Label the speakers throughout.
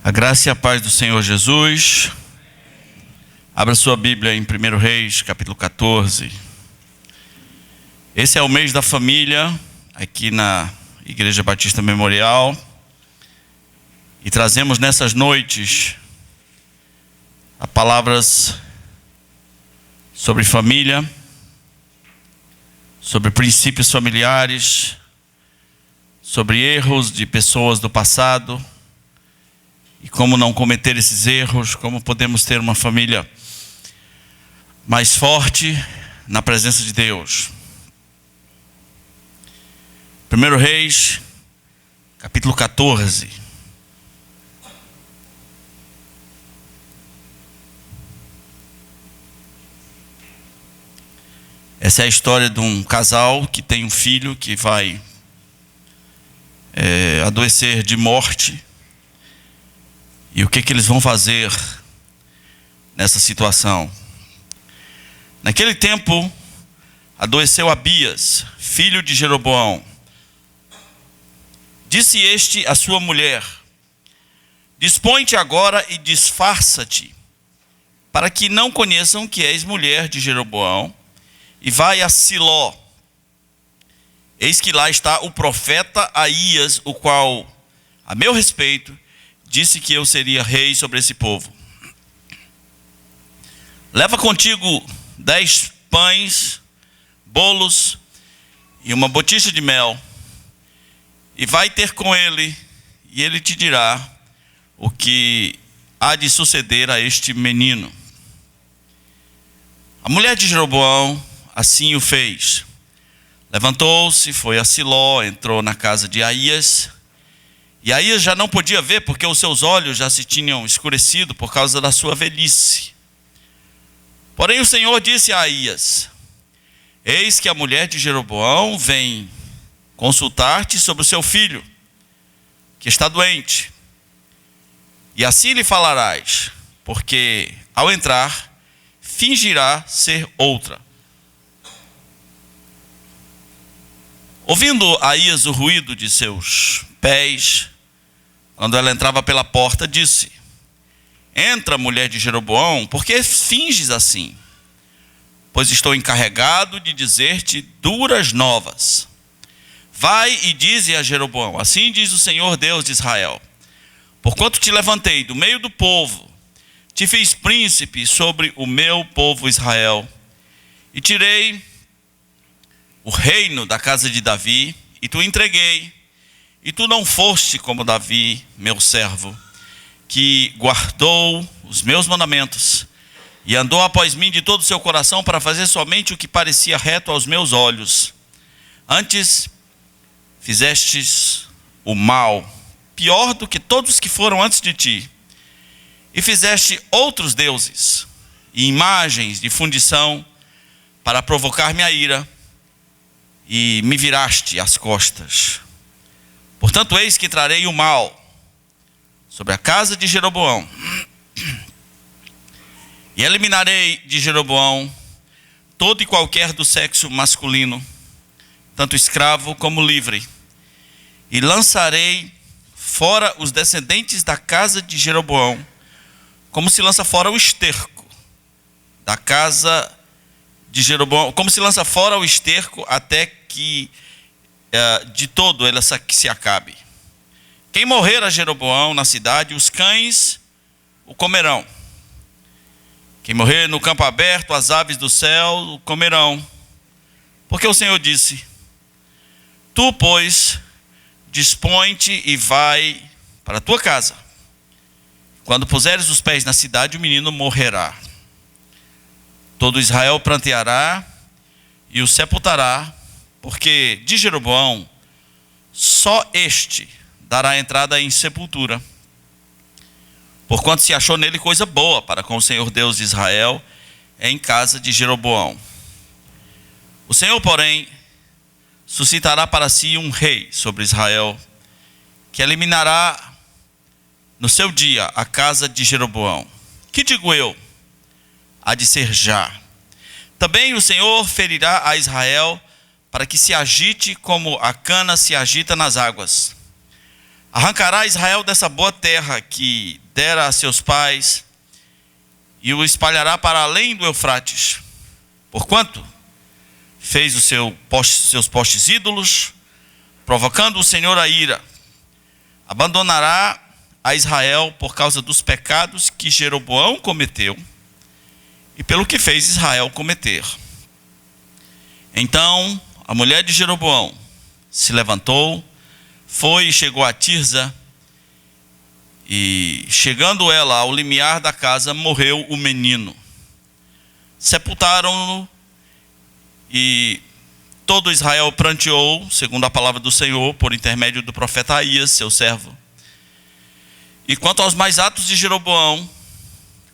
Speaker 1: A graça e a paz do Senhor Jesus. Abra sua Bíblia em 1 Reis, capítulo 14. Esse é o mês da família, aqui na Igreja Batista Memorial. E trazemos nessas noites palavras sobre família, sobre princípios familiares, sobre erros de pessoas do passado, e como não cometer esses erros, como podemos ter uma família mais forte na presença de Deus. 1 Reis, capítulo 14. Essa é a história de um casal que tem um filho que vai adoecer de morte. E o que eles vão fazer nessa situação? Naquele tempo, adoeceu Abias, filho de Jeroboão. Disse este à sua mulher: dispõe-te agora e disfarça-te, para que não conheçam que és mulher de Jeroboão, e vai a Siló. Eis que lá está o profeta Aías, o qual, a meu respeito, disse que eu seria rei sobre esse povo. Leva contigo 10 pães, bolos e uma botija de mel, e vai ter com ele, e ele te dirá o que há de suceder a este menino. A mulher de Jeroboão assim o fez. Levantou-se, foi a Siló, entrou na casa de Aías. E Aías já não podia ver, porque os seus olhos já se tinham escurecido por causa da sua velhice. Porém o Senhor disse a Aías: eis que a mulher de Jeroboão vem consultar-te sobre o seu filho, que está doente. E assim lhe falarás, porque ao entrar, fingirá ser outra. Ouvindo Aías o ruído de seus pés, quando ela entrava pela porta, disse: entra, mulher de Jeroboão, por que finges assim? Pois estou encarregado de dizer-te duras novas. Vai e dize a Jeroboão: assim diz o Senhor Deus de Israel: porquanto te levantei do meio do povo, te fiz príncipe sobre o meu povo Israel, e tirei o reino da casa de Davi, e tu entreguei, e tu não foste como Davi, meu servo, que guardou os meus mandamentos, e andou após mim de todo o seu coração para fazer somente o que parecia reto aos meus olhos. Antes fizestes o mal, pior do que todos que foram antes de ti, e fizeste outros deuses, e imagens de fundição, para provocar minha ira, e me viraste as costas. Portanto, eis que trarei o mal sobre a casa de Jeroboão, e eliminarei de Jeroboão todo e qualquer do sexo masculino, tanto escravo como livre, e lançarei fora os descendentes da casa de Jeroboão, como se lança fora o esterco da casa de Jeroboão, como se lança fora o esterco até que de todo ela se acabe. Quem morrer a Jeroboão na cidade, os cães o comerão. Quem morrer no campo aberto, as aves do céu o comerão. Porque o Senhor disse: tu, pois, dispõe-te e vai para a tua casa. Quando puseres os pés na cidade, o menino morrerá. Todo Israel pranteará e o sepultará, porque de Jeroboão só este dará entrada em sepultura, porquanto se achou nele coisa boa para com o Senhor Deus de Israel em casa de Jeroboão. O Senhor, porém, suscitará para si um rei sobre Israel, que eliminará no seu dia a casa de Jeroboão. Que digo eu? Há de ser já. Também o Senhor ferirá a Israel, para que se agite como a cana se agita nas águas. Arrancará Israel dessa boa terra que dera a seus pais e o espalhará para além do Eufrates. Porquanto fez seus postes ídolos, provocando o Senhor a ira. Abandonará a Israel por causa dos pecados que Jeroboão cometeu e pelo que fez Israel cometer. Então a mulher de Jeroboão se levantou, foi e chegou a Tirza, e chegando ela ao limiar da casa, morreu o menino. Sepultaram-no, e todo Israel pranteou, segundo a palavra do Senhor, por intermédio do profeta Aías, seu servo. E quanto aos mais atos de Jeroboão,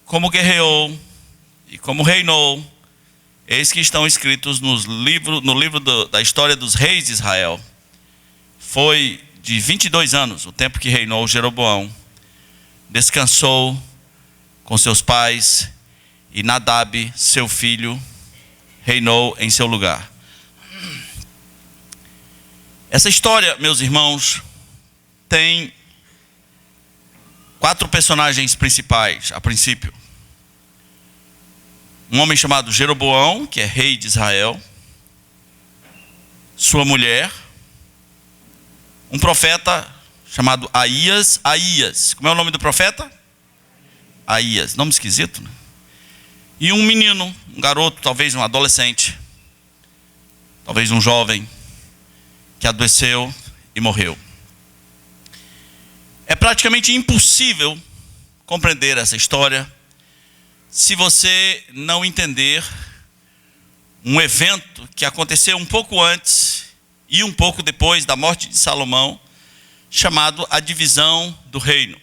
Speaker 1: como guerreou e como reinou, eis que estão escritos no livro da história dos reis de Israel. Foi de 22 anos o tempo que reinou Jeroboão. Descansou com seus pais, e Nadab, seu filho, reinou em seu lugar. Essa história, meus irmãos, tem 4 personagens principais, a princípio. Um homem chamado Jeroboão, que é rei de Israel. Sua mulher. Um profeta chamado Aías. Como é o nome do profeta? Aías, nome esquisito, né? E um menino, um garoto, talvez um adolescente, talvez um jovem, que adoeceu e morreu. É praticamente impossível compreender essa história se você não entender um evento que aconteceu um pouco antes e um pouco depois da morte de Salomão, chamado a divisão do reino.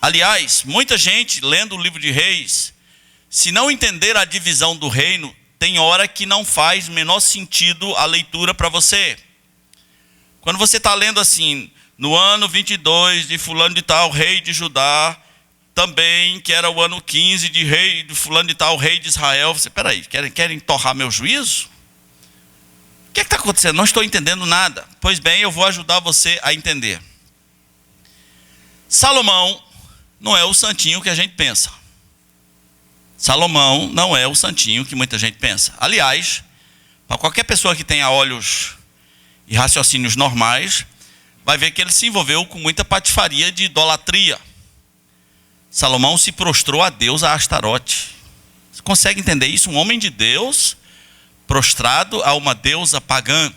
Speaker 1: Aliás, muita gente lendo o livro de Reis, se não entender a divisão do reino, tem hora que não faz o menor sentido a leitura para você. Quando você está lendo assim, no ano 22 de fulano de tal, rei de Judá, também, que era o ano 15 de rei de fulano de tal, rei de Israel. Você, peraí, querem torrar meu juízo? O que está acontecendo? Não estou entendendo nada. Pois bem, eu vou ajudar você a entender. Salomão não é o santinho que a gente pensa. Salomão não é o santinho que muita gente pensa. Aliás, para qualquer pessoa que tenha olhos e raciocínios normais, vai ver que ele se envolveu com muita patifaria de idolatria. Salomão se prostrou a Deus, a Astarote. Você consegue entender isso? Um homem de Deus prostrado a uma deusa pagã.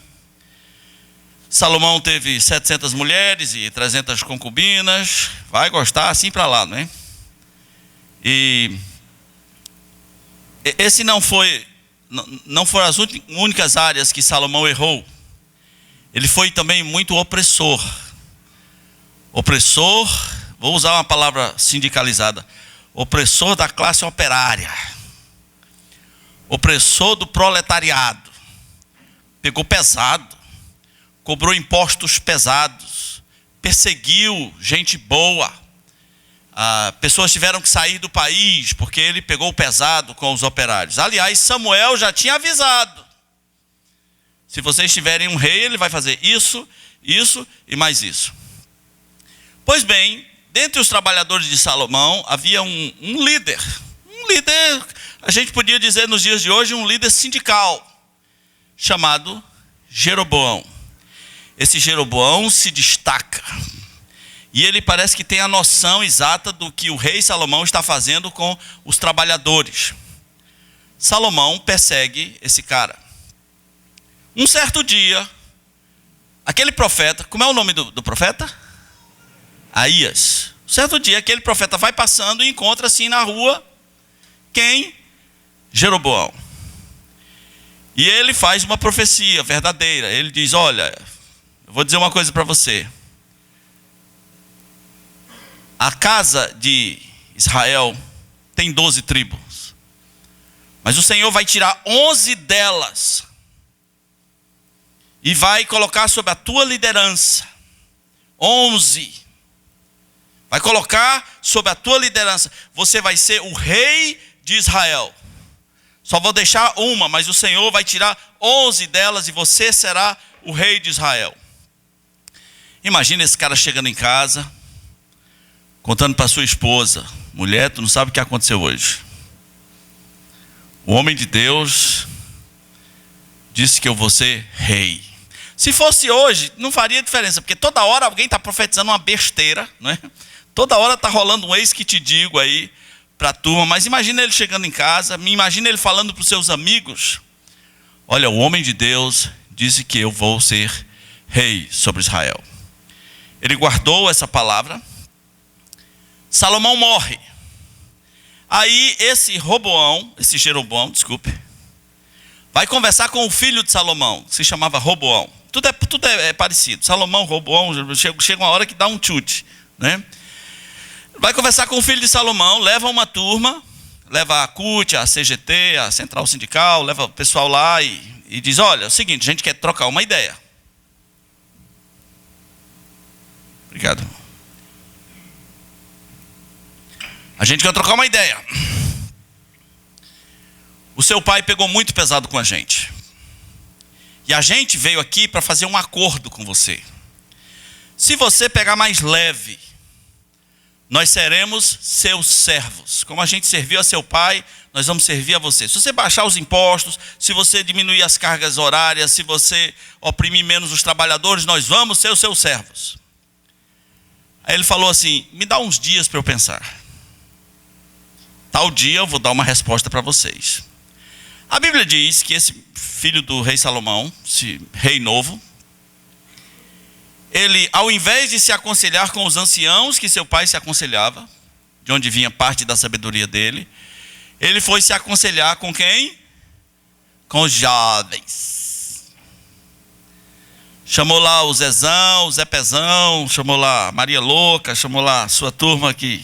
Speaker 1: Salomão teve 700 mulheres e 300 concubinas. Vai gostar assim para lá, né? E esse não foram as únicas áreas que Salomão errou. Ele foi também muito opressor. Opressor, vou usar uma palavra sindicalizada, opressor da classe operária, opressor do proletariado. Pegou pesado, cobrou impostos pesados, perseguiu gente boa. Pessoas tiveram que sair do país porque ele pegou pesado com os operários. Aliás, Samuel já tinha avisado: se vocês tiverem um rei, ele vai fazer isso, isso e mais isso. Pois bem, dentre os trabalhadores de Salomão havia um líder, a gente podia dizer nos dias de hoje, um líder sindical, chamado Jeroboão. Esse Jeroboão se destaca, e ele parece que tem a noção exata do que o rei Salomão está fazendo com os trabalhadores. Salomão persegue esse cara. Um certo dia, aquele profeta, como é o nome do profeta? Aías. Um certo dia, aquele profeta vai passando e encontra assim na rua, quem? Jeroboão. E ele faz uma profecia verdadeira. Ele diz: olha, eu vou dizer uma coisa para você. A casa de Israel tem 12 tribos, mas o Senhor vai tirar 11 delas e vai colocar sob a tua liderança. 11. Vai colocar sob a tua liderança. Você vai ser o rei de Israel. Só vou deixar uma, mas o Senhor vai tirar 11 delas e você será o rei de Israel. Imagina esse cara chegando em casa, contando para sua esposa: mulher, tu não sabe o que aconteceu hoje. O homem de Deus disse que eu vou ser rei. Se fosse hoje, não faria diferença, porque toda hora alguém está profetizando uma besteira, não é? Toda hora está rolando um eis que te digo aí para a turma. Mas imagina ele chegando em casa, imagina ele falando para os seus amigos: olha, o homem de Deus disse que eu vou ser rei sobre Israel. Ele guardou essa palavra. Salomão morre. Aí esse Jeroboão, desculpe, vai conversar com o filho de Salomão, que se chamava Roboão. Tudo é parecido. Salomão, Roboão, chega uma hora que dá um chute, né? Vai conversar com o filho de Salomão, leva uma turma, leva a CUT, a CGT, a Central Sindical, leva o pessoal lá e diz: olha, é o seguinte, a gente quer trocar uma ideia. Obrigado. A gente quer trocar uma ideia. O seu pai pegou muito pesado com a gente. E a gente veio aqui para fazer um acordo com você. Se você pegar mais leve, nós seremos seus servos. Como a gente serviu a seu pai, nós vamos servir a você. Se você baixar os impostos, se você diminuir as cargas horárias, se você oprimir menos os trabalhadores, nós vamos ser os seus servos. Aí ele falou assim: me dá uns dias para eu pensar. Tal dia eu vou dar uma resposta para vocês. A Bíblia diz que esse filho do rei Salomão, esse rei novo, ele, ao invés de se aconselhar com os anciãos que seu pai se aconselhava, de onde vinha parte da sabedoria dele, ele foi se aconselhar com quem? Com os jovens. Chamou lá o Zezão, o Zé Pezão, chamou lá Maria Louca, chamou lá sua turma aqui,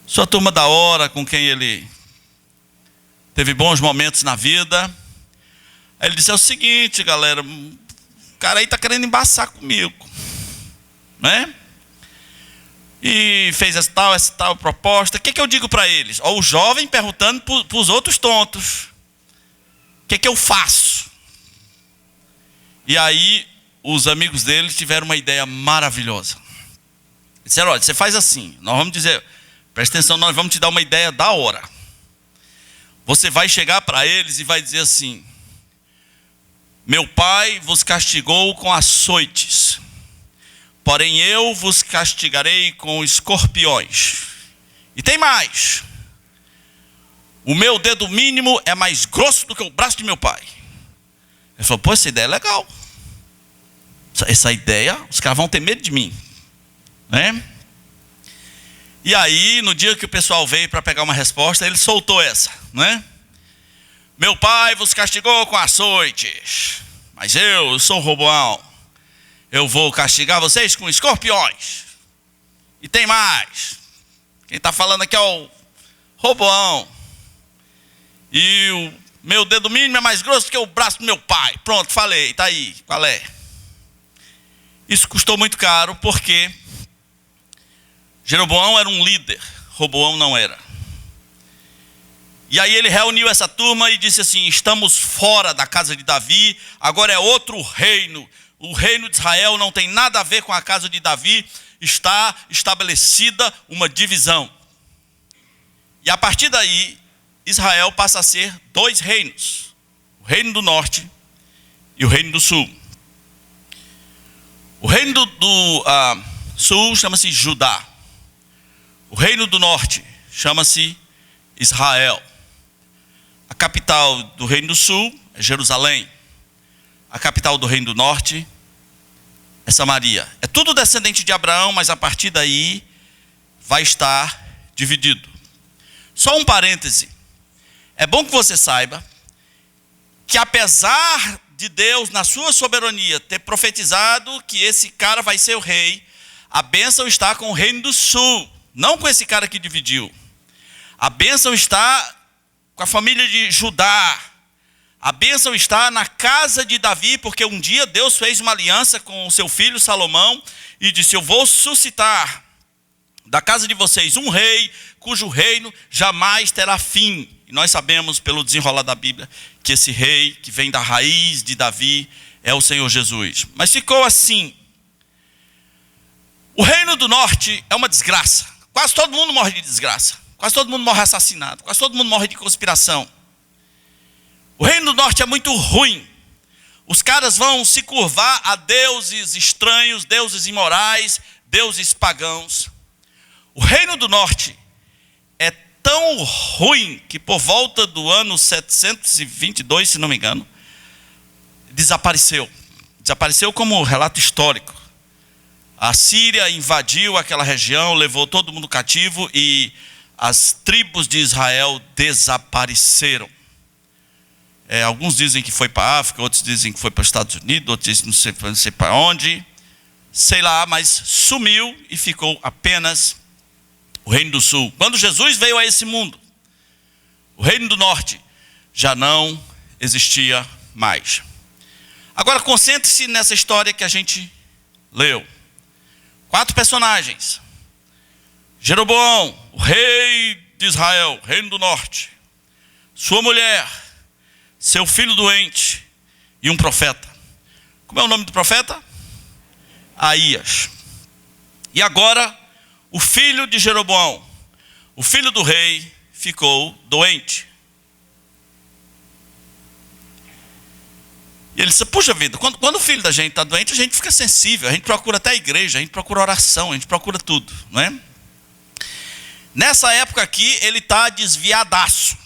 Speaker 1: sua turma da hora, com quem ele teve bons momentos na vida. Aí ele disse: é o seguinte, galera, o cara aí está querendo embaçar comigo, né? E fez essa tal proposta. O que eu digo para eles? Ó, o jovem perguntando para os outros tontos: o que eu faço? E aí os amigos dele tiveram uma ideia maravilhosa. Disseram: olha, você faz assim, nós vamos dizer, presta atenção, nós vamos te dar uma ideia da hora. Você vai chegar para eles e vai dizer assim: meu pai vos castigou com açoites, porém eu vos castigarei com escorpiões. E tem mais: o meu dedo mínimo é mais grosso do que o braço de meu pai. Ele falou: pô, essa ideia é legal. Essa ideia, os caras vão ter medo de mim, né? E aí, no dia que o pessoal veio para pegar uma resposta, ele soltou essa, né? Meu pai vos castigou com açoites, mas eu sou Roboão, eu vou castigar vocês com escorpiões. E tem mais: quem está falando aqui é o Roboão, e o meu dedo mínimo é mais grosso que o braço do meu pai. Pronto, falei, tá aí, qual é? Isso custou muito caro, porque Jeroboão era um líder, Roboão não era. E aí ele reuniu essa turma e disse assim: estamos fora da casa de Davi, agora é outro reino. O reino de Israel não tem nada a ver com a casa de Davi, está estabelecida uma divisão. E a partir daí, Israel passa a ser dois reinos: o reino do norte e o reino do sul. O reino do sul chama-se Judá. O reino do norte chama-se Israel. A capital do reino do sul é Jerusalém. A capital do reino do norte é Samaria. É tudo descendente de Abraão, mas a partir daí vai estar dividido. Só um parêntese: é bom que você saiba que, apesar de Deus, na sua soberania, ter profetizado que esse cara vai ser o rei, a bênção está com o reino do sul, não com esse cara que dividiu. A bênção está com a família de Judá. A bênção está na casa de Davi, porque um dia Deus fez uma aliança com o seu filho Salomão e disse: eu vou suscitar da casa de vocês um rei, cujo reino jamais terá fim. E nós sabemos, pelo desenrolar da Bíblia, que esse rei, que vem da raiz de Davi, é o Senhor Jesus. Mas ficou assim. O reino do norte é uma desgraça. Quase todo mundo morre de desgraça. Quase todo mundo morre assassinado. Quase todo mundo morre de conspiração. O reino do norte é muito ruim. Os caras vão se curvar a deuses estranhos, deuses imorais, deuses pagãos. O reino do norte é tão ruim que por volta do ano 722, se não me engano, desapareceu. Desapareceu como relato histórico. A Síria invadiu aquela região, levou todo mundo cativo e as tribos de Israel desapareceram. Alguns dizem que foi para a África, outros dizem que foi para os Estados Unidos, outros dizem não sei para onde. Sei lá, mas sumiu e ficou apenas o Reino do Sul. Quando Jesus veio a esse mundo, o Reino do Norte já não existia mais. Agora concentre-se nessa história que a gente leu. 4 personagens. Jeroboão, o rei de Israel, reino do norte. Sua mulher, seu filho doente e um profeta. Como é o nome do profeta? Aías. E agora, o filho de Jeroboão, o filho do rei, ficou doente. E ele disse, puxa vida, quando o filho da gente está doente, a gente fica sensível, a gente procura até a igreja, a gente procura oração, a gente procura tudo, não é? Nessa época aqui, ele está desviadaço.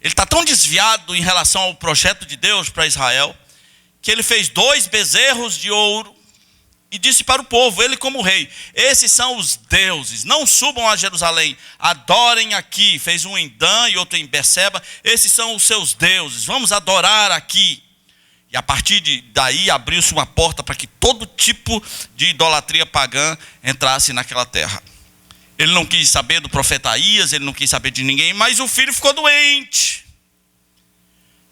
Speaker 1: Ele está tão desviado em relação ao projeto de Deus para Israel, que ele fez 2 bezerros de ouro e disse para o povo, ele como rei, esses são os deuses, não subam a Jerusalém, adorem aqui. Fez um em Dan e outro em Berseba, esses são os seus deuses, vamos adorar aqui. E a partir daí abriu-se uma porta para que todo tipo de idolatria pagã entrasse naquela terra. Ele não quis saber do profeta Aías, ele não quis saber de ninguém, mas o filho ficou doente.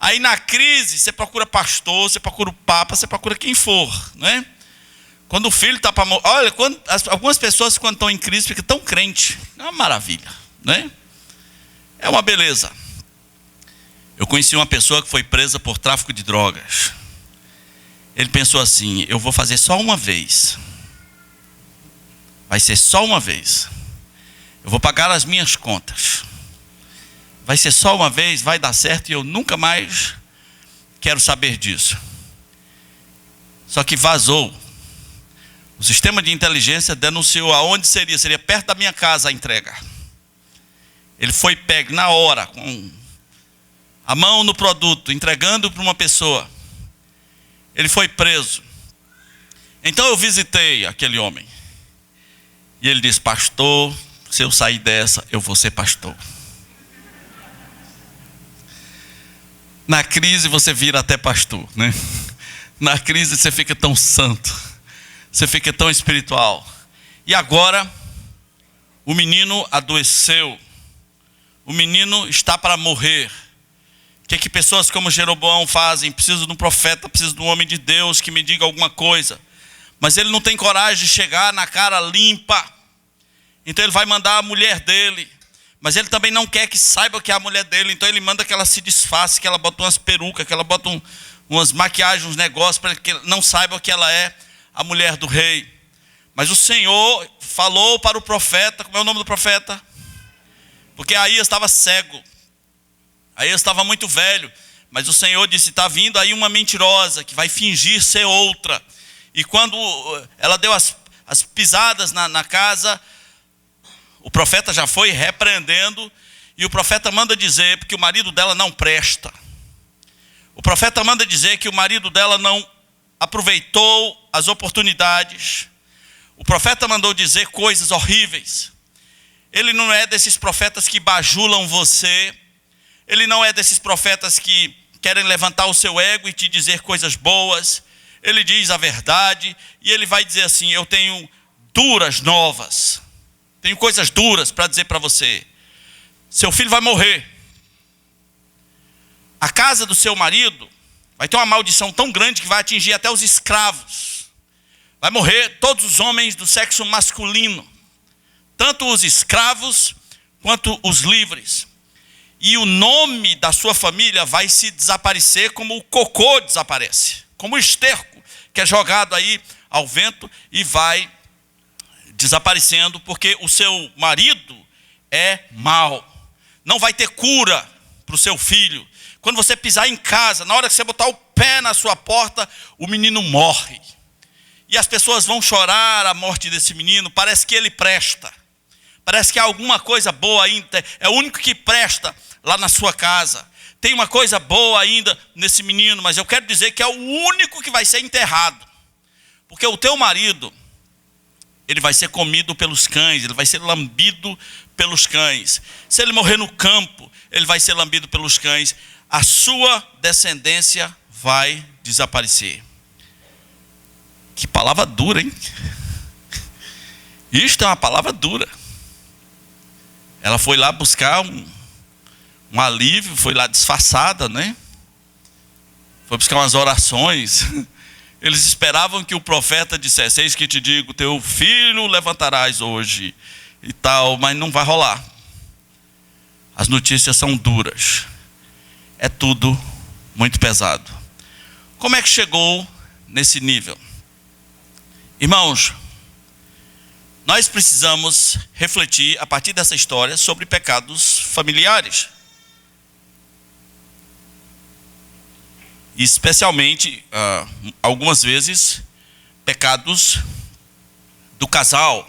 Speaker 1: Aí na crise, você procura pastor, você procura o papa, você procura quem for, não é? Quando o filho está para morrer, olha, algumas pessoas quando estão em crise ficam tão crentes, é uma maravilha, né? É uma beleza. Eu conheci uma pessoa que foi presa por tráfico de drogas. Ele pensou assim, eu vou fazer só uma vez. Vai ser só uma vez. Eu vou pagar as minhas contas. Vai ser só uma vez, vai dar certo e eu nunca mais quero saber disso. Só que vazou. O sistema de inteligência denunciou aonde seria. Seria perto da minha casa a entrega. Ele foi pego na hora, com a mão no produto, entregando para uma pessoa. Ele foi preso. Então eu visitei aquele homem. E ele disse, pastor, se eu sair dessa, eu vou ser pastor. Na crise você vira até pastor, né? Na crise você fica tão santo. Você fica tão espiritual. E agora, o menino adoeceu. O menino está para morrer. O que pessoas como Jeroboão fazem? Preciso de um profeta, preciso de um homem de Deus que me diga alguma coisa. Mas ele não tem coragem de chegar na cara limpa. Então ele vai mandar a mulher dele. Mas ele também não quer que saiba que é a mulher dele. Então ele manda que ela se disfarce, que ela bota umas perucas, que ela bota umas maquiagens, uns negócios, para que não saiba que ela é a mulher do rei. Mas o Senhor falou para o profeta, como é o nome do profeta? Porque Aías estava cego. Aías estava muito velho. Mas o Senhor disse, está vindo aí uma mentirosa, que vai fingir ser outra. E quando ela deu as pisadas na casa, o profeta já foi repreendendo, e o profeta manda dizer, porque o marido dela não presta. O profeta manda dizer que o marido dela não aproveitou as oportunidades. O profeta mandou dizer coisas horríveis. Ele não é desses profetas que bajulam você. Ele não é desses profetas que querem levantar o seu ego e te dizer coisas boas. Ele diz a verdade, e ele vai dizer assim, eu tenho duras novas. Tenho coisas duras para dizer para você. Seu filho vai morrer. A casa do seu marido vai ter uma maldição tão grande que vai atingir até os escravos. Vai morrer todos os homens do sexo masculino. Tanto os escravos quanto os livres. E o nome da sua família vai se desaparecer como o cocô desaparece. Como o esterco que é jogado aí ao vento e vai desaparecendo, porque o seu marido é mau. Não vai ter cura para o seu filho. Quando você pisar em casa, na hora que você botar o pé na sua porta, o menino morre. E as pessoas vão chorar a morte desse menino, parece que ele presta. Parece que há alguma coisa boa ainda, é o único que presta lá na sua casa. Tem uma coisa boa ainda nesse menino, mas eu quero dizer que é o único que vai ser enterrado. Porque o teu marido, ele vai ser comido pelos cães, ele vai ser lambido pelos cães. Se ele morrer no campo, ele vai ser lambido pelos cães. A sua descendência vai desaparecer. Que palavra dura, hein? Isto é uma palavra dura. Ela foi lá buscar um alívio, foi lá disfarçada, né? Foi buscar umas orações. Eles esperavam que o profeta dissesse: eis que te digo, teu filho levantarás hoje e tal, mas não vai rolar. As notícias são duras. É tudo muito pesado. Como é que chegou nesse nível? Irmãos, nós precisamos refletir a partir dessa história sobre pecados familiares. E especialmente, algumas vezes, pecados do casal.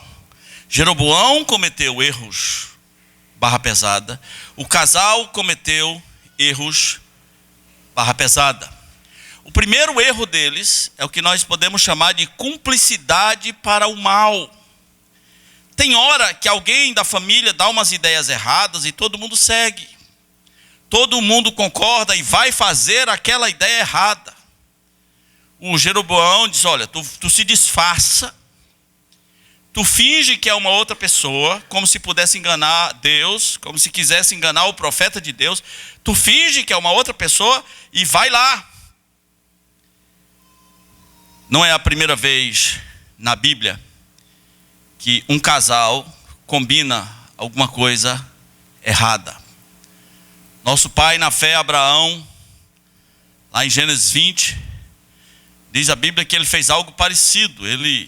Speaker 1: Jeroboão cometeu erros, barra pesada. O casal cometeu erros, barra pesada. O primeiro erro deles é o que nós podemos chamar de cumplicidade para o mal. Tem hora que alguém da família dá umas ideias erradas e todo mundo segue. Todo mundo concorda e vai fazer aquela ideia errada. O Jeroboão diz: olha, tu se disfarça, tu finge que é uma outra pessoa, como se pudesse enganar Deus, como se quisesse enganar o profeta de Deus. Tu finge que é uma outra pessoa e vai lá. Não é a primeira vez na Bíblia que um casal combina alguma coisa errada. Nosso pai na fé, Abraão, lá em Gênesis 20, diz a Bíblia que ele fez algo parecido. Ele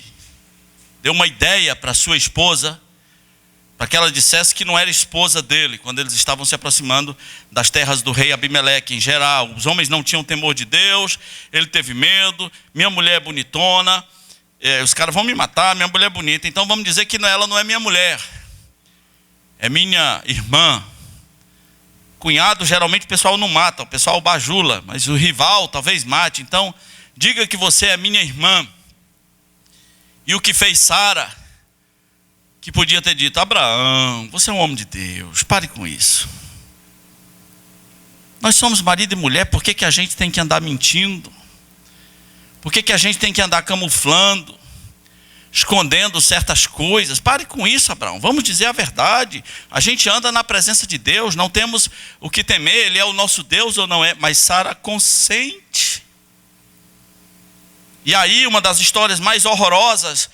Speaker 1: deu uma ideia para sua esposa, para que ela dissesse que não era esposa dele, quando eles estavam se aproximando das terras do rei Abimeleque. Em geral, os homens não tinham temor de Deus, ele teve medo. Minha mulher é bonitona, os caras vão me matar, minha mulher é bonita, então vamos dizer que ela não é minha mulher, é minha irmã. Cunhado, geralmente o pessoal não mata, o pessoal bajula, mas o rival talvez mate. Então, diga que você é minha irmã. E o que fez Sara, que podia ter dito: Abraão, você é um homem de Deus, pare com isso. Nós somos marido e mulher, por que a gente tem que andar mentindo? Por que a gente tem que andar camuflando, escondendo certas coisas? Pare com isso, Abraão, vamos dizer a verdade. A gente anda na presença de Deus, não temos o que temer, Ele é o nosso Deus ou não é? Mas Sara consente. E aí uma das histórias mais horrorosas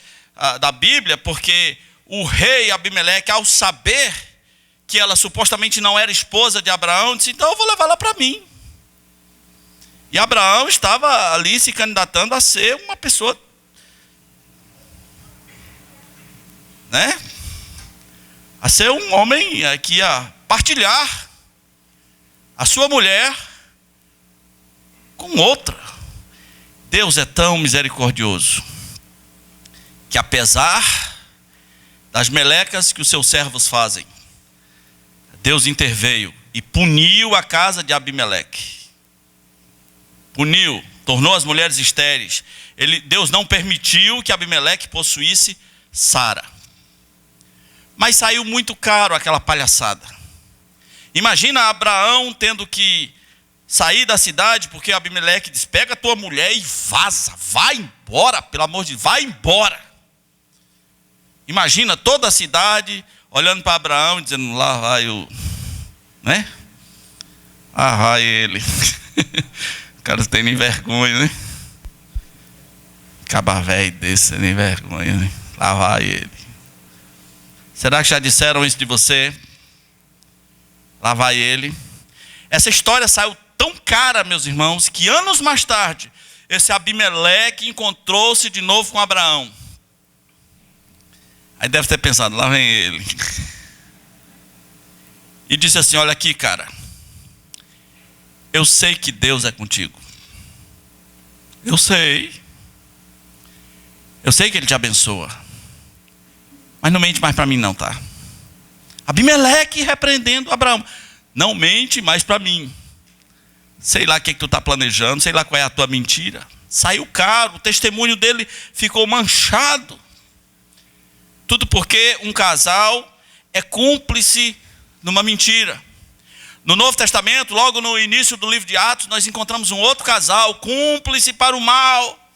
Speaker 1: da Bíblia, porque o rei Abimeleque, ao saber que ela supostamente não era esposa de Abraão, disse: então eu vou levá-la para mim. E Abraão estava ali se candidatando a ser uma pessoa, né? A ser um homem que ia partilhar a sua mulher com outra. Deus é tão misericordioso que, apesar das melecas que os seus servos fazem, Deus interveio e puniu a casa de Abimeleque. Puniu, tornou as mulheres estéreis. Deus não permitiu que Abimeleque possuísse Sara. Mas saiu muito caro aquela palhaçada. Imagina Abraão tendo que sair da cidade, porque Abimeleque diz: pega a tua mulher e vaza, vai embora, pelo amor de Deus, vai embora. Imagina toda a cidade olhando para Abraão e dizendo: lá vai o, né? Ah, vai ele. O cara não tem nem vergonha, né? Caba velho desse, nem vergonha, né? Lá vai ele. Será que já disseram isso de você? Lá vai ele. Essa história saiu tão cara, meus irmãos, que anos mais tarde esse Abimeleque encontrou-se de novo com Abraão. Aí deve ter pensado, lá vem ele. E disse assim: olha aqui, cara, eu sei que Deus é contigo. Eu sei que Ele te abençoa. Mas não mente mais para mim não, tá? Abimeleque repreendendo Abraão: não mente mais para mim. Sei lá o que tu está planejando, sei lá qual é a tua mentira. Saiu caro, o testemunho dele ficou manchado. Tudo porque um casal é cúmplice numa mentira. No Novo Testamento, logo no início do livro de Atos, nós encontramos um outro casal, cúmplice para o mal.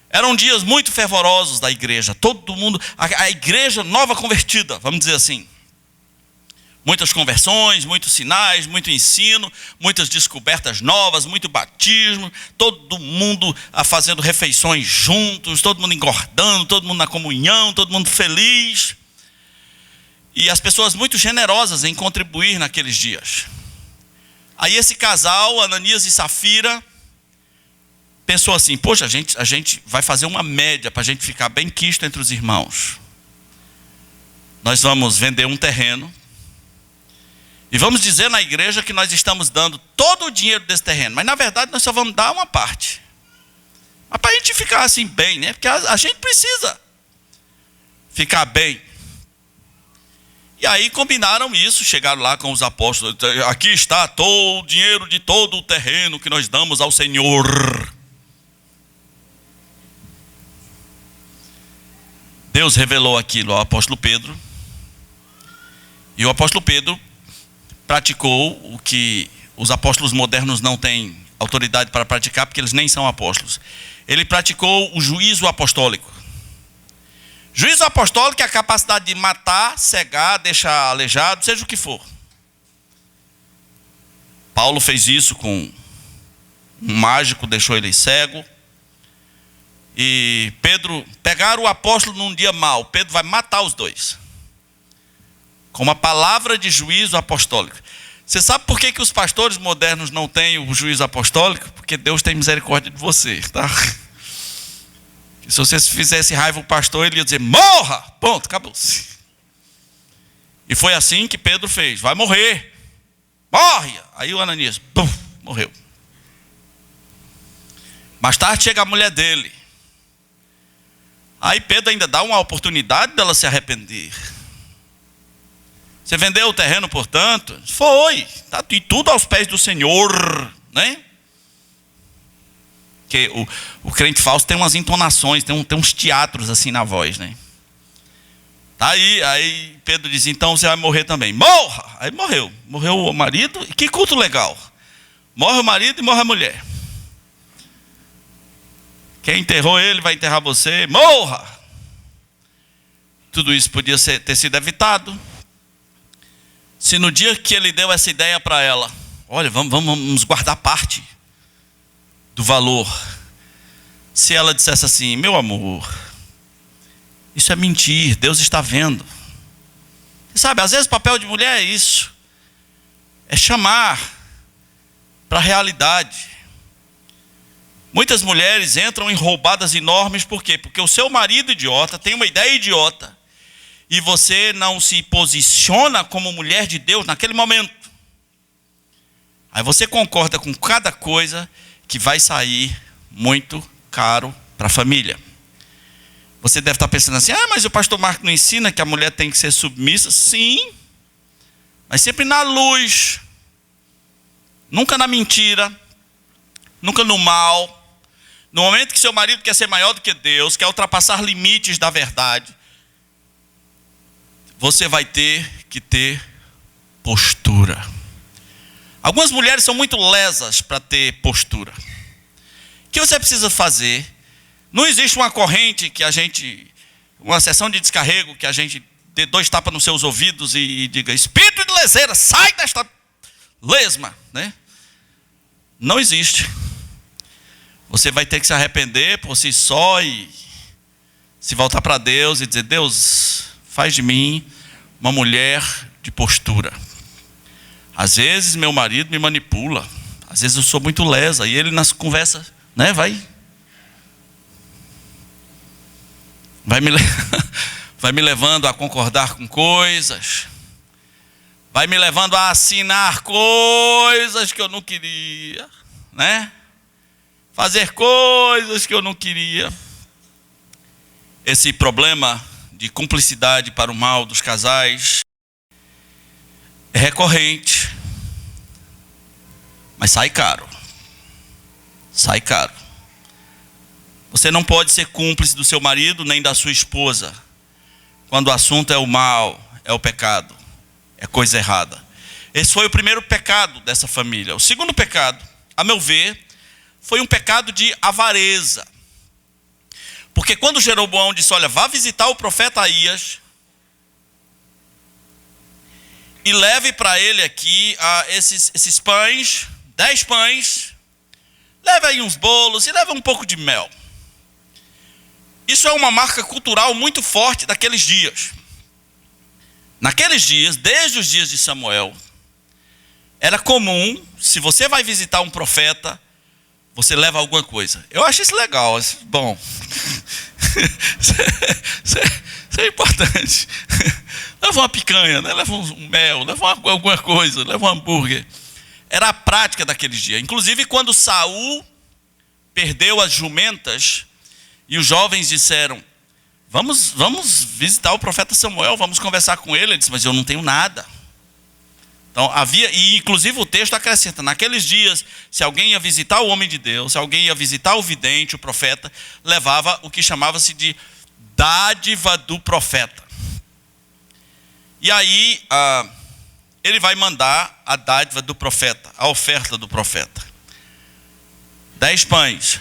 Speaker 1: Eram dias muito fervorosos da igreja. Todo mundo, a igreja nova convertida, vamos dizer assim. Muitas conversões, muitos sinais, muito ensino, muitas descobertas novas, muito batismo, todo mundo fazendo refeições juntos, todo mundo engordando, todo mundo na comunhão, todo mundo feliz. E as pessoas muito generosas em contribuir naqueles dias. Aí esse casal, Ananias e Safira, pensou assim: poxa, a gente vai fazer uma média para a gente ficar bem quisto entre os irmãos. Nós vamos vender um terreno e vamos dizer na igreja que nós estamos dando todo o dinheiro desse terreno, mas na verdade nós só vamos dar uma parte. Mas para a gente ficar assim bem, né? Porque a gente precisa ficar bem. E aí combinaram isso, chegaram lá com os apóstolos: aqui está todo o dinheiro de todo o terreno que nós damos ao Senhor. Deus revelou aquilo ao apóstolo Pedro. E o apóstolo Pedro praticou o que os apóstolos modernos não têm autoridade para praticar, porque eles nem são apóstolos. Ele praticou o juízo apostólico. Juízo apostólico é a capacidade de matar, cegar, deixar aleijado, seja o que for. Paulo fez isso com um mágico, deixou ele cego. E Pedro, pegaram o apóstolo num dia mau, Pedro vai matar os dois. Com uma palavra de juízo apostólico. Você sabe por que os pastores modernos não têm o juízo apostólico? Porque Deus tem misericórdia de você, tá? Se você fizesse raiva o pastor, ele ia dizer: morra! Ponto, acabou-se. E foi assim que Pedro fez: vai morrer. Morre! Aí o Ananias, pum, morreu. Mais tarde chega a mulher dele. Aí Pedro ainda dá uma oportunidade dela se arrepender. Você vendeu o terreno, portanto? Foi. Tá, e tudo aos pés do Senhor, né? Porque o crente falso tem umas entonações, tem uns teatros assim na voz, né? Aí Pedro diz: então você vai morrer também. Morra! Aí morreu. Morreu o marido. E que culto legal. Morre o marido e morre a mulher. Quem enterrou ele vai enterrar você. Morra! Tudo isso podia ter sido evitado se no dia que ele deu essa ideia para ela: olha, vamos guardar parte do valor. Se ela dissesse assim: meu amor, isso é mentir, Deus está vendo. Você sabe, às vezes o papel de mulher é isso. É chamar para a realidade. Muitas mulheres entram em roubadas enormes, por quê? Porque o seu marido idiota tem uma ideia idiota e você não se posiciona como mulher de Deus naquele momento. Aí você concorda com cada coisa que vai sair muito caro para a família. Você deve estar pensando assim: mas o pastor Marco não ensina que a mulher tem que ser submissa? Sim, mas sempre na luz, nunca na mentira, nunca no mal. No momento que seu marido quer ser maior do que Deus, quer ultrapassar limites da verdade, você vai ter que ter postura. Algumas mulheres são muito lesas para ter postura. O que você precisa fazer? Não existe uma corrente uma sessão de descarrego que a gente dê 2 tapas nos seus ouvidos e diga: espírito de leseira, sai desta lesma, né? Não existe. Você vai ter que se arrepender por si só e se voltar para Deus e dizer: Deus, faz de mim uma mulher de postura. Às vezes meu marido me manipula, às vezes eu sou muito lesa, e ele nas conversas né? Vai me levando a concordar com coisas, vai me levando a assinar coisas que eu não queria, né? Fazer coisas que eu não queria. Esse problema de cumplicidade para o mal dos casais é recorrente, mas sai caro. Sai caro. Você não pode ser cúmplice do seu marido nem da sua esposa quando o assunto é o mal, é o pecado, é coisa errada. Esse foi o primeiro pecado dessa família. O segundo pecado, a meu ver, foi um pecado de avareza. Porque quando Jeroboão disse, olha, vá visitar o profeta Aías e leve para ele aqui esses pães, 10 pães, leve aí uns bolos e leve um pouco de mel. Isso é uma marca cultural muito forte daqueles dias. Naqueles dias, desde os dias de Samuel, era comum, se você vai visitar um profeta, você leva alguma coisa. Eu acho isso legal, bom. Isso é importante. Leva uma picanha, né? Leva um mel, leva alguma coisa, leva um hambúrguer. Era a prática daqueles dias. Inclusive, quando Saul perdeu as jumentas, e os jovens disseram, vamos visitar o profeta Samuel, vamos conversar com ele. Ele disse, mas eu não tenho nada. Então havia, e inclusive o texto acrescenta, naqueles dias, se alguém ia visitar o homem de Deus, se alguém ia visitar o vidente, o profeta, levava o que chamava-se de dádiva do profeta. E aí, ele vai mandar a dádiva do profeta, a oferta do profeta. 10 pães,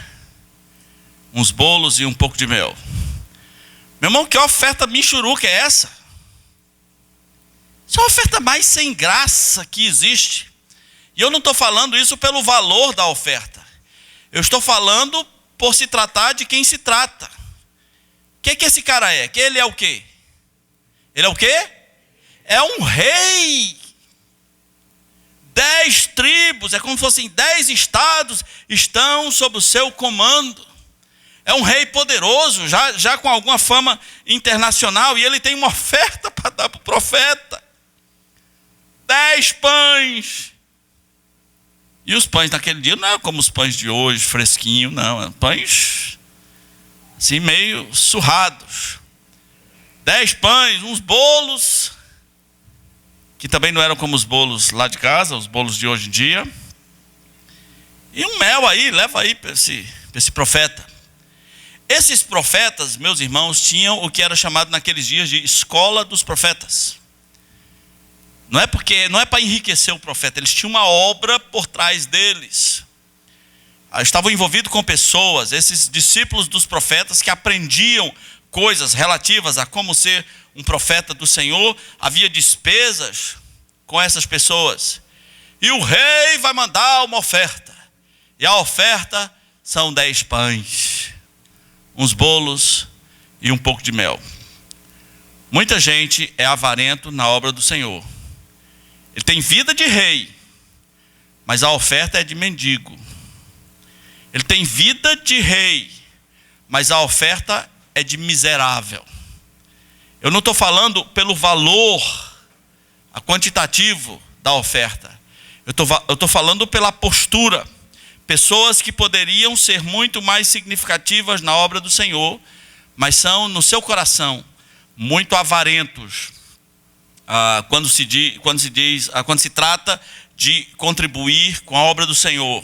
Speaker 1: uns bolos e um pouco de mel. Meu irmão, que oferta michuruca é essa? Isso é a oferta mais sem graça que existe. E eu não estou falando isso pelo valor da oferta. Eu estou falando por se tratar de quem se trata. O que esse cara é? Que ele é o quê? Ele é o quê? É um rei. 10 tribos, é como se fossem 10 estados estão sob o seu comando. É um rei poderoso, já com alguma fama internacional, e ele tem uma oferta para dar para o profeta. 10 pães. E os pães naquele dia não eram como os pães de hoje, fresquinho, não. Eram pães assim meio surrados. 10 pães, uns bolos, que também não eram como os bolos lá de casa, os bolos de hoje em dia. E um mel aí, leva aí para esse profeta. Esses profetas, meus irmãos, tinham o que era chamado naqueles dias de escola dos profetas. Não é para enriquecer o profeta, eles tinham uma obra por trás deles. Estavam envolvidos com pessoas, esses discípulos dos profetas que aprendiam coisas relativas a como ser um profeta do Senhor. Havia despesas com essas pessoas. E o rei vai mandar uma oferta. E a oferta são 10 pães, uns bolos e um pouco de mel. Muita gente é avarento na obra do Senhor. Ele tem vida de rei, mas a oferta é de mendigo. Ele tem vida de rei, mas a oferta é de miserável. Eu não estou falando pelo valor quantitativo da oferta. Eu estou falando pela postura. Pessoas que poderiam ser muito mais significativas na obra do Senhor, mas são no seu coração muito avarentos. Quando se trata de contribuir com a obra do Senhor.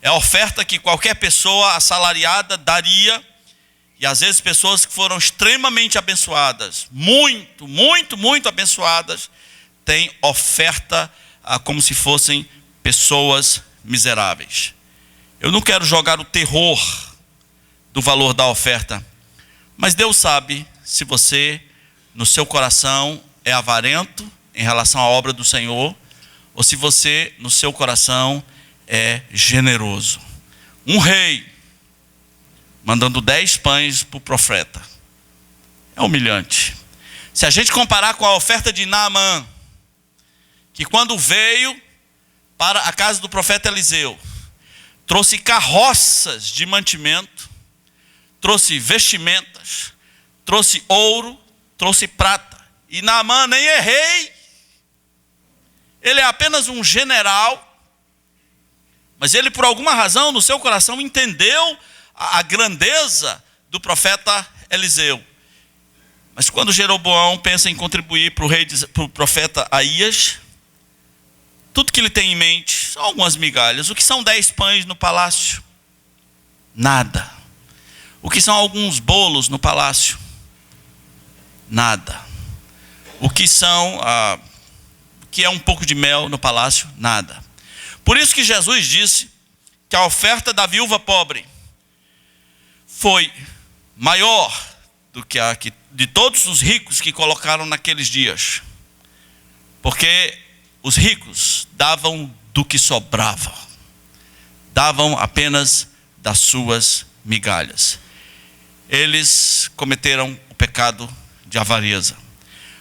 Speaker 1: É a oferta que qualquer pessoa assalariada daria, e às vezes pessoas que foram extremamente abençoadas, muito, muito, muito abençoadas, têm oferta como se fossem pessoas miseráveis. Eu não quero jogar o terror do valor da oferta, mas Deus sabe se você, no seu coração, é avarento em relação à obra do Senhor, ou se você, no seu coração, é generoso. Um rei mandando 10 pães para o profeta é humilhante. Se a gente comparar com a oferta de Naamã, que quando veio para a casa do profeta Eliseu, trouxe carroças de mantimento, trouxe vestimentas, trouxe ouro, trouxe prata. E Naamã nem é rei, ele é apenas um general, mas ele por alguma razão no seu coração entendeu a grandeza do profeta Eliseu. Mas quando Jeroboão pensa em contribuir para o profeta Aías, tudo que ele tem em mente são algumas migalhas. O que são 10 pães no palácio? Nada. O que são alguns bolos no palácio? Nada. O que é um pouco de mel no palácio? Nada. Por isso que Jesus disse que a oferta da viúva pobre foi maior do que a de todos os ricos que colocaram naqueles dias. Porque os ricos davam do que sobrava. Davam apenas das suas migalhas. Eles cometeram o pecado de avareza.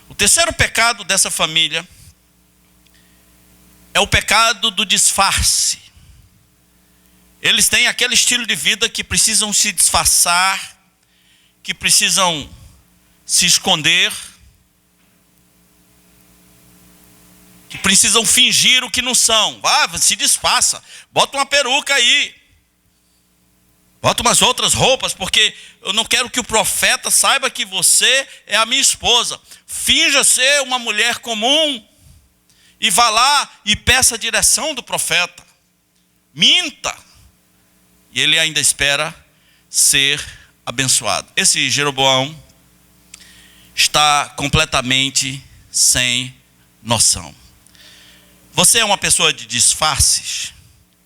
Speaker 1: O terceiro pecado dessa família é o pecado do disfarce. Eles têm aquele estilo de vida que precisam se disfarçar, que precisam se esconder, que precisam fingir o que não são. Se disfarça, bota uma peruca aí, bota umas outras roupas, porque eu não quero que o profeta saiba que você é a minha esposa. Finja ser uma mulher comum e vá lá e peça a direção do profeta. Minta. E ele ainda espera ser abençoado. Esse Jeroboão está completamente sem noção. Você é uma pessoa de disfarces?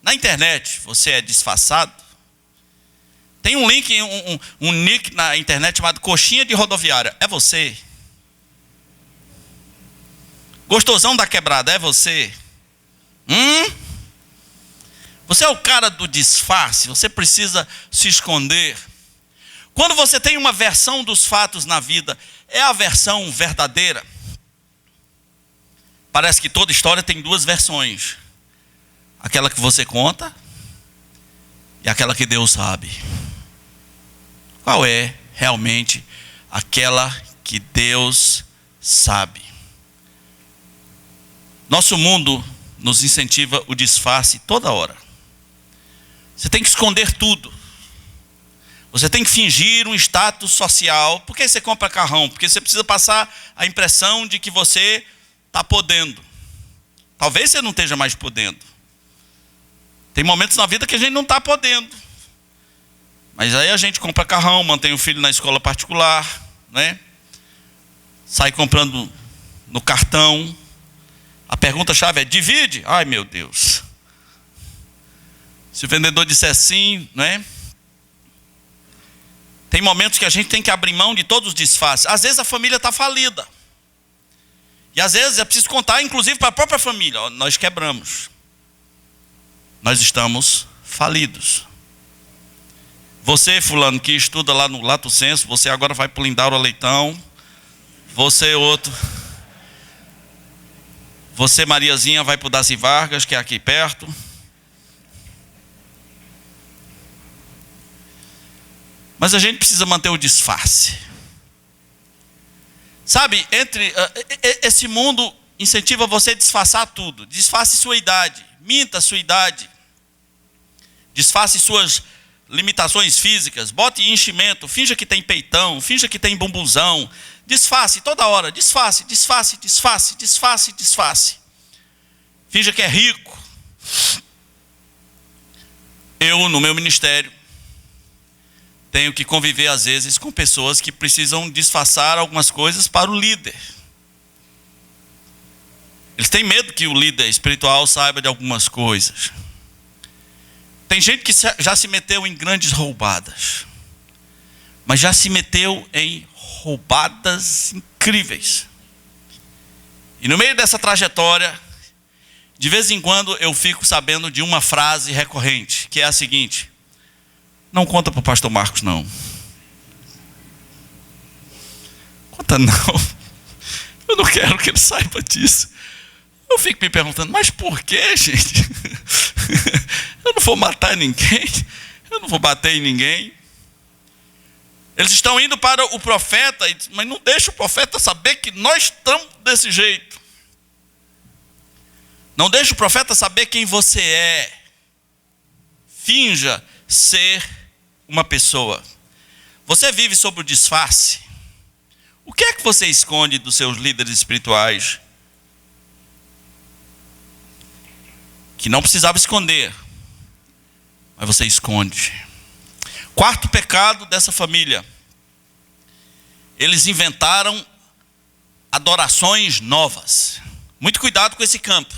Speaker 1: Na internet, você é disfarçado? Tem um link, um nick na internet chamado Coxinha de Rodoviária. É você? Gostosão da quebrada, é você? Você é o cara do disfarce, você precisa se esconder. Quando você tem uma versão dos fatos na vida, é a versão verdadeira? Parece que toda história tem duas versões. Aquela que você conta e aquela que Deus sabe. Qual é realmente aquela que Deus sabe? Nosso mundo nos incentiva o disfarce toda hora. Você tem que esconder tudo. Você tem que fingir um status social. Por que você compra carrão? Porque você precisa passar a impressão de que você está podendo. Talvez você não esteja mais podendo. Tem momentos na vida que a gente não está podendo. Mas aí a gente compra carrão, mantém o filho na escola particular, né? Sai comprando no cartão. A pergunta-chave é: divide? Ai, meu Deus. Se o vendedor disser sim, né? Tem momentos que a gente tem que abrir mão de todos os disfarces. Às vezes a família está falida. E às vezes é preciso contar, inclusive para a própria família. Ó, nós quebramos. Nós estamos falidos. Você, fulano, que estuda lá no Lato Senso, você agora vai para o Lindauro Leitão. Você, outro. Você, Mariazinha, vai para o Daci Vargas, que é aqui perto. Mas a gente precisa manter o disfarce. Sabe, esse mundo incentiva você a disfarçar tudo. Disfarce sua idade, minta sua idade. Disfarce suas limitações físicas, bote enchimento, finja que tem peitão, finja que tem bumbuzão. Disfarce toda hora, disfarce, disfarce, disfarce, disfarce, disfarce. Finja que é rico. Eu, no meu ministério, tenho que conviver às vezes com pessoas que precisam disfarçar algumas coisas para o líder. Eles têm medo que o líder espiritual saiba de algumas coisas. Tem gente que já se meteu em grandes roubadas, mas já se meteu em roubadas incríveis. E no meio dessa trajetória, de vez em quando eu fico sabendo de uma frase recorrente, que é a seguinte: não conta para o pastor Marcos, não. Conta não. Eu não quero que ele saiba disso. Eu fico me perguntando, mas por que, gente? Eu não vou matar ninguém, eu não vou bater em ninguém. Eles estão indo para o profeta, mas não deixa o profeta saber que nós estamos desse jeito. Não deixa o profeta saber quem você é. Finja ser uma pessoa. Você vive sob o disfarce. O que é que você esconde dos seus líderes espirituais? Que não precisava esconder, mas você esconde. Quarto pecado dessa família. Eles inventaram adorações novas. Muito cuidado com esse campo.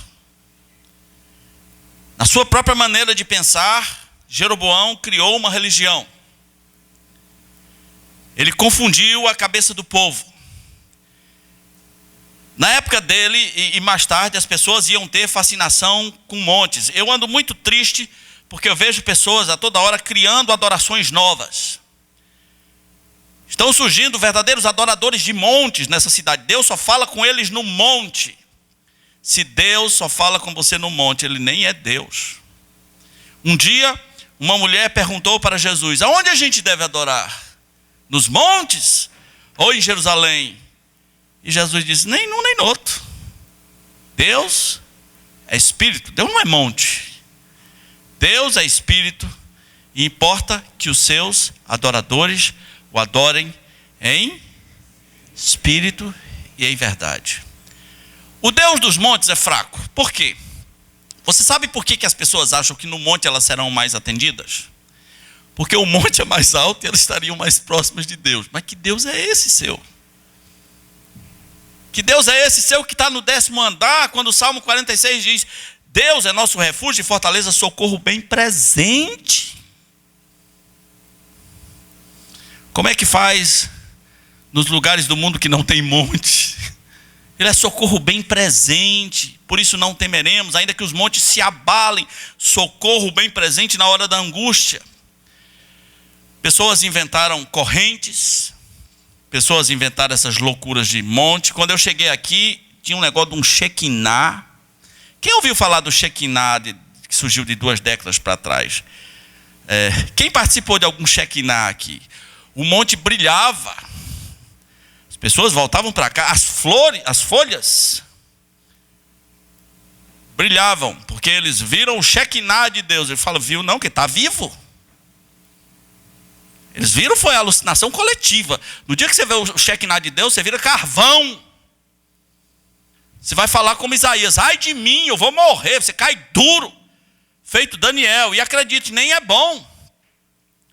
Speaker 1: Na sua própria maneira de pensar, Jeroboão criou uma religião. Ele confundiu a cabeça do povo. Na época dele, e mais tarde, as pessoas iam ter fascinação com montes. Eu ando muito triste, porque eu vejo pessoas a toda hora criando adorações novas. Estão surgindo verdadeiros adoradores de montes nessa cidade. Deus só fala com eles no monte. Se Deus só fala com você no monte, Ele nem é Deus. Um dia, uma mulher perguntou para Jesus: aonde a gente deve adorar? Nos montes ou em Jerusalém? E Jesus disse: nem num nem no outro. Deus é espírito, Deus não é monte. Deus é espírito, e importa que os seus adoradores o adorem em espírito e em verdade. O Deus dos montes é fraco. Por quê? Você sabe por que as pessoas acham que no monte elas serão mais atendidas? Porque o monte é mais alto e elas estariam mais próximas de Deus. Mas que Deus é esse seu? Que Deus é esse seu que está no 10º andar, quando o Salmo 46 diz: Deus é nosso refúgio e fortaleza, socorro bem presente. Como é que faz nos lugares do mundo que não tem monte? Ele é socorro bem presente, por isso não temeremos, ainda que os montes se abalem, socorro bem presente na hora da angústia. Pessoas inventaram correntes, pessoas inventaram essas loucuras de monte. Quando eu cheguei aqui, tinha um negócio de um Shekinah. Quem ouviu falar do Shekinah que surgiu de 2 décadas para trás? Quem participou de algum Shekinah aqui? O monte brilhava. As pessoas voltavam para cá, as folhas brilhavam, porque eles viram o Shekinah de Deus. Ele fala: viu não, que está vivo. Eles viram, foi a alucinação coletiva. No dia que você vê o Shekinah de Deus, você vira carvão. Você vai falar como Isaías: ai de mim, eu vou morrer. Você cai duro, feito Daniel. E acredite, nem é bom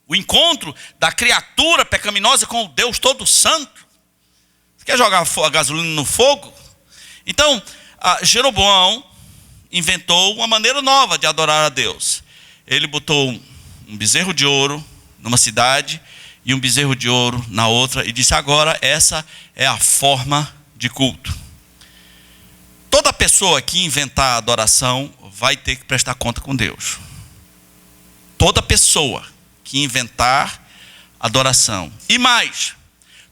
Speaker 1: o encontro da criatura pecaminosa com o Deus todo santo. Você quer jogar a gasolina no fogo? Então, Jeroboão inventou uma maneira nova de adorar a Deus. Ele botou um bezerro de ouro numa cidade e um bezerro de ouro na outra, e disse: agora essa é a forma de culto. Toda pessoa que inventar adoração vai ter que prestar conta com Deus. Toda pessoa que inventar adoração. E mais,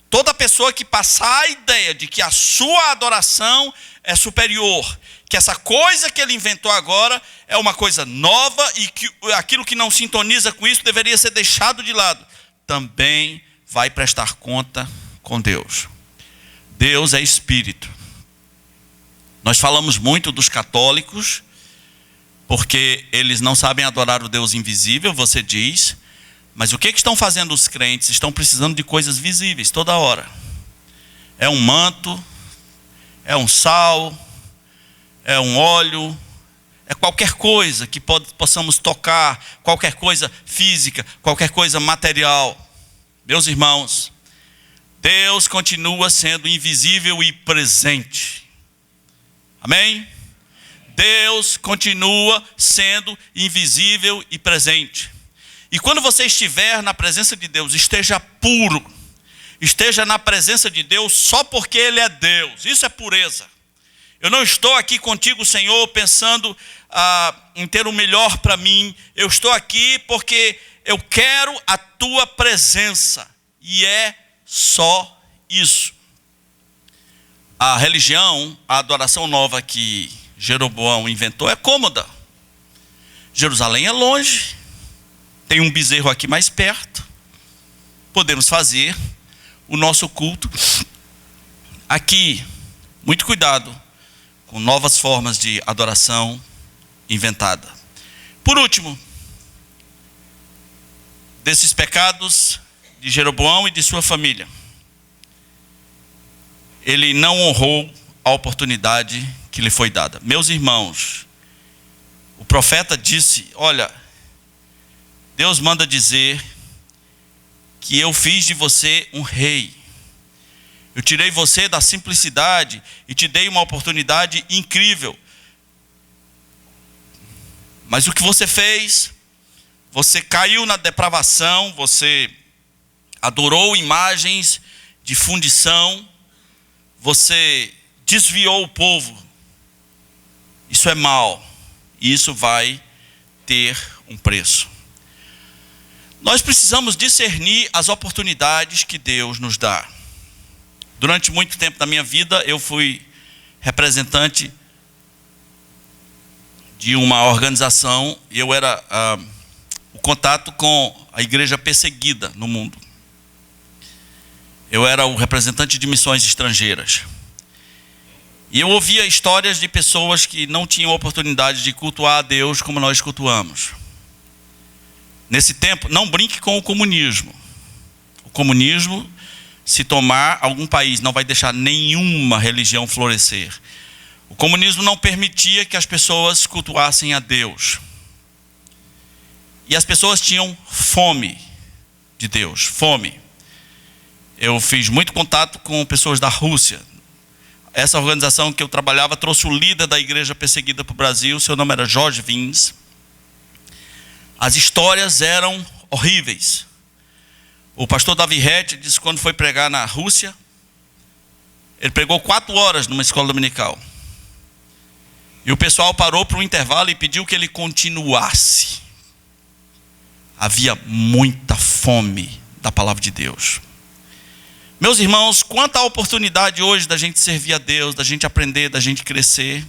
Speaker 1: toda pessoa que passar a ideia de que a sua adoração é superior, que essa coisa que ele inventou agora é uma coisa nova e que aquilo que não sintoniza com isso deveria ser deixado de lado, também vai prestar conta com Deus. Deus é espírito. Nós falamos muito dos católicos, porque eles não sabem adorar o Deus invisível, você diz. Mas o que estão fazendo os crentes? Estão precisando de coisas visíveis toda hora. É um manto, é um sal, é um óleo, é qualquer coisa que possamos tocar, qualquer coisa física, qualquer coisa material. Meus irmãos, Deus continua sendo invisível e presente. Amém? Deus continua sendo invisível e presente. E quando você estiver na presença de Deus, esteja puro. Esteja na presença de Deus só porque Ele é Deus. Isso é pureza. Eu não estou aqui contigo, Senhor, pensando em ter o melhor para mim. Eu estou aqui porque eu quero a Tua presença. E é só isso. A religião, a adoração nova que Jeroboão inventou é cômoda. Jerusalém é longe, tem um bezerro aqui mais perto, podemos fazer o nosso culto aqui. Muito cuidado com novas formas de adoração inventada. Por último, desses pecados de Jeroboão e de sua família, ele não honrou a oportunidade que lhe foi dada. Meus irmãos, o profeta disse: olha, Deus manda dizer que eu fiz de você um rei. Eu tirei você da simplicidade e te dei uma oportunidade incrível. Mas o que você fez? Você caiu na depravação, você adorou imagens de fundição, você desviou o povo. Isso é mal, e isso vai ter um preço. Nós precisamos discernir as oportunidades que Deus nos dá. Durante muito tempo da minha vida, eu fui representante de uma organização, e eu era o contato com a igreja perseguida no mundo. Eu era o representante de missões estrangeiras. E eu ouvia histórias de pessoas que não tinham oportunidade de cultuar a Deus como nós cultuamos. Nesse tempo, não brinque com o comunismo. O comunismo, se tomar algum país, não vai deixar nenhuma religião florescer. O comunismo não permitia que as pessoas cultuassem a Deus. E as pessoas tinham fome de Deus, fome. Eu fiz muito contato com pessoas da Rússia. Essa organização que eu trabalhava trouxe o líder da igreja perseguida para o Brasil, seu nome era Jorge Vins. As histórias eram horríveis. O pastor Davi Rett disse que quando foi pregar na Rússia, ele pregou 4 horas numa escola dominical. E o pessoal parou para um intervalo e pediu que ele continuasse. Havia muita fome da palavra de Deus. Meus irmãos, quanta oportunidade hoje da gente servir a Deus, da gente aprender, da gente crescer.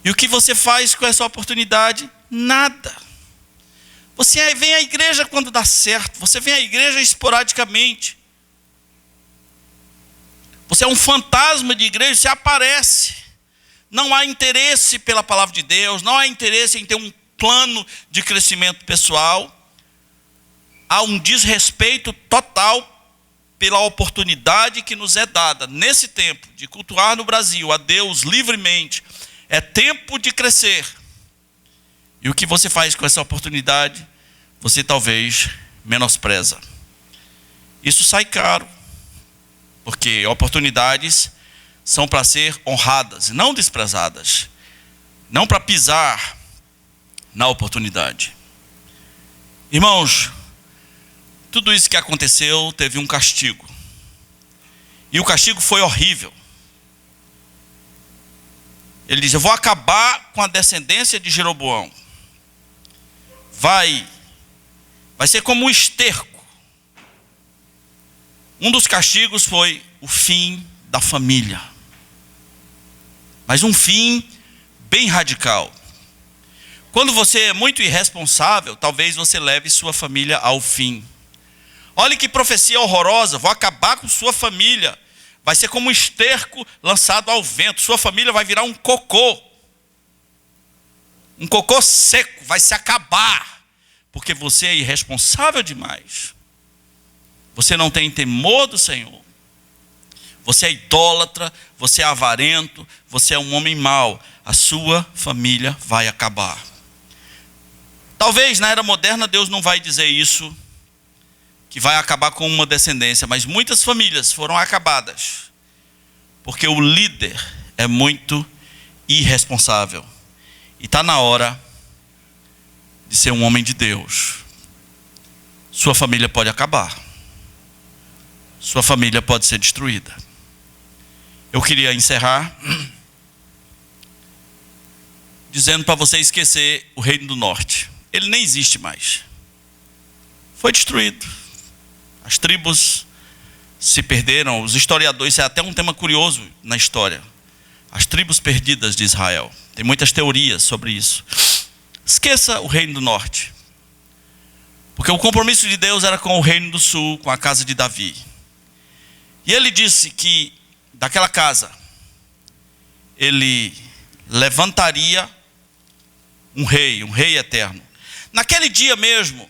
Speaker 1: E o que você faz com essa oportunidade? Nada. Você vem à igreja quando dá certo. Você vem à igreja esporadicamente. Você é um fantasma de igreja, você aparece. Não há interesse pela palavra de Deus, não há interesse em ter um plano de crescimento pessoal. Há um desrespeito total pela oportunidade que nos é dada nesse tempo de cultuar no Brasil a Deus livremente. É tempo de crescer. E o que você faz com essa oportunidade, você talvez menospreza. Isso sai caro, porque oportunidades são para ser honradas, não desprezadas. Não para pisar na oportunidade. Irmãos, tudo isso que aconteceu teve um castigo. E o castigo foi horrível. Ele diz: eu vou acabar com a descendência de Jeroboão. Vai ser como um esterco. Um dos castigos foi o fim da família. Mas um fim bem radical. Quando você é muito irresponsável, talvez você leve sua família ao fim. Olha que profecia horrorosa: vou acabar com sua família. Vai ser como um esterco lançado ao vento. Sua família vai virar um cocô. Um cocô seco, vai se acabar. Porque você é irresponsável demais. Você não tem temor do Senhor. Você é idólatra, você é avarento, você é um homem mau. A sua família vai acabar. Talvez na era moderna Deus não vai dizer isso, que vai acabar com uma descendência, mas muitas famílias foram acabadas, porque o líder é muito irresponsável. E está na hora de ser um homem de Deus. Sua família pode acabar. Sua família pode ser destruída. Eu queria encerrar dizendo para você esquecer o Reino do Norte. Ele nem existe mais. Foi destruído. As tribos se perderam. Os historiadores, isso é até um tema curioso na história. As tribos perdidas de Israel. Tem muitas teorias sobre isso. Esqueça o reino do norte. Porque o compromisso de Deus era com o reino do sul, com a casa de Davi. E ele disse que daquela casa, ele levantaria um rei eterno. Naquele dia mesmo,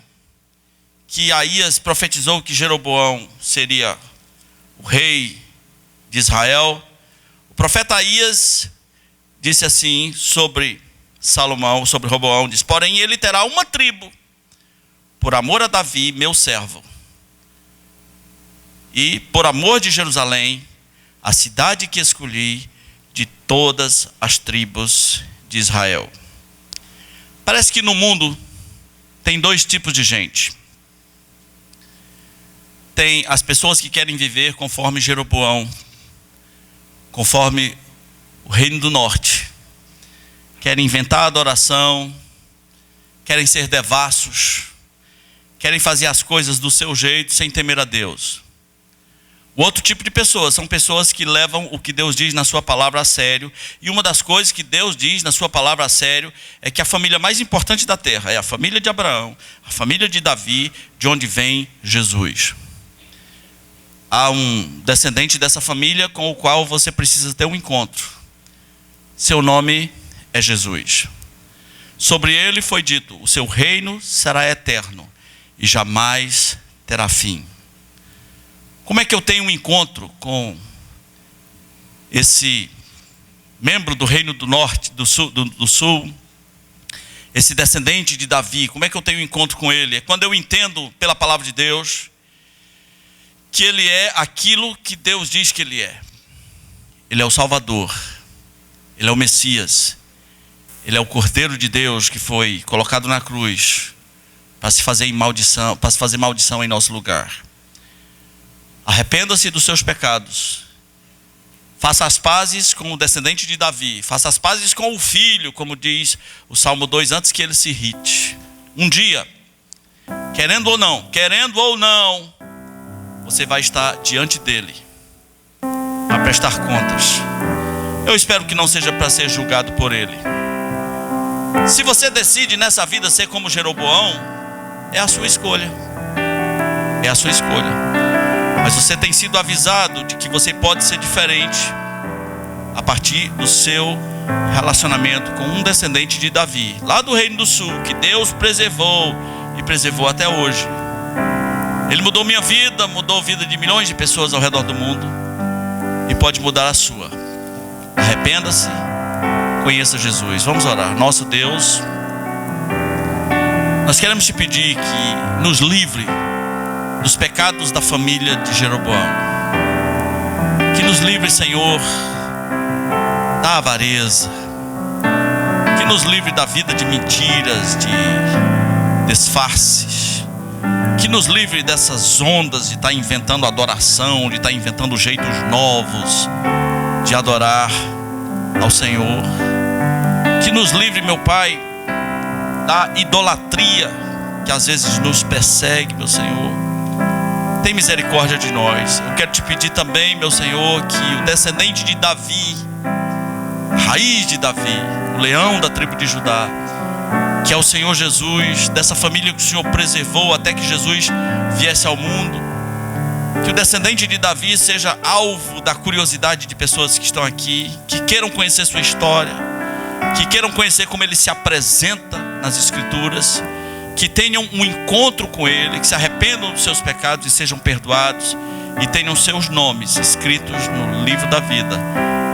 Speaker 1: que Aías profetizou que Jeroboão seria o rei de Israel, o profeta Aías disse assim sobre Salomão, sobre Roboão, diz: porém ele terá uma tribo, por amor a Davi, meu servo, e por amor de Jerusalém, a cidade que escolhi de todas as tribos de Israel. Parece que no mundo tem dois tipos de gente. Tem as pessoas que querem viver conforme Jeroboão, conforme o reino do norte. Querem inventar adoração, querem ser devassos, querem fazer as coisas do seu jeito sem temer a Deus. O outro tipo de pessoas são pessoas que levam o que Deus diz na sua palavra a sério. E uma das coisas que Deus diz na sua palavra a sério é que a família mais importante da terra é a família de Abraão, a família de Davi, de onde vem Jesus. Há um descendente dessa família com o qual você precisa ter um encontro. Seu nome é Jesus. Sobre ele foi dito: o seu reino será eterno e jamais terá fim. Como é que eu tenho um encontro com esse membro do reino do norte, do sul, esse descendente de Davi? Como é que eu tenho um encontro com ele? É quando eu entendo pela palavra de Deus que ele é aquilo que Deus diz que ele é. Ele é o Salvador, ele é o Messias, ele é o Cordeiro de Deus que foi colocado na cruz para se fazer maldição em nosso lugar. Arrependa-se dos seus pecados. Faça as pazes com o descendente de Davi. Faça as pazes com o filho, como diz o Salmo 2, antes que ele se irrite. Um dia, querendo ou não, você vai estar diante dele para prestar contas. Eu espero que não seja para ser julgado por ele. Se você decide nessa vida ser como Jeroboão, é a sua escolha. É a sua escolha. Mas você tem sido avisado de que você pode ser diferente a partir do seu relacionamento com um descendente de Davi, lá do Reino do Sul, que Deus preservou e preservou até hoje. Ele mudou minha vida, mudou a vida de milhões de pessoas ao redor do mundo e pode mudar a sua. Arrependa-se, conheça Jesus. Vamos orar. Nosso Deus, nós queremos te pedir que nos livre dos pecados da família de Jeroboão. Que nos livre, Senhor, da avareza. Que nos livre da vida de mentiras, de disfarces. Que nos livre dessas ondas de estar inventando adoração, de estar inventando jeitos novos de adorar ao Senhor. Que nos livre, meu Pai, da idolatria que às vezes nos persegue, meu Senhor. Tem misericórdia de nós. Eu quero te pedir também, meu Senhor, que o descendente de Davi, a raiz de Davi, o leão da tribo de Judá, que é o Senhor Jesus, dessa família que o Senhor preservou até que Jesus viesse ao mundo, que o descendente de Davi seja alvo da curiosidade de pessoas que estão aqui, que queiram conhecer sua história, que queiram conhecer como ele se apresenta nas Escrituras, que tenham um encontro com ele, que se arrependam dos seus pecados e sejam perdoados, e tenham seus nomes escritos no livro da vida,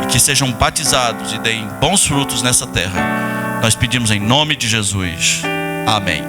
Speaker 1: e que sejam batizados e deem bons frutos nessa terra. Nós pedimos em nome de Jesus. Amém.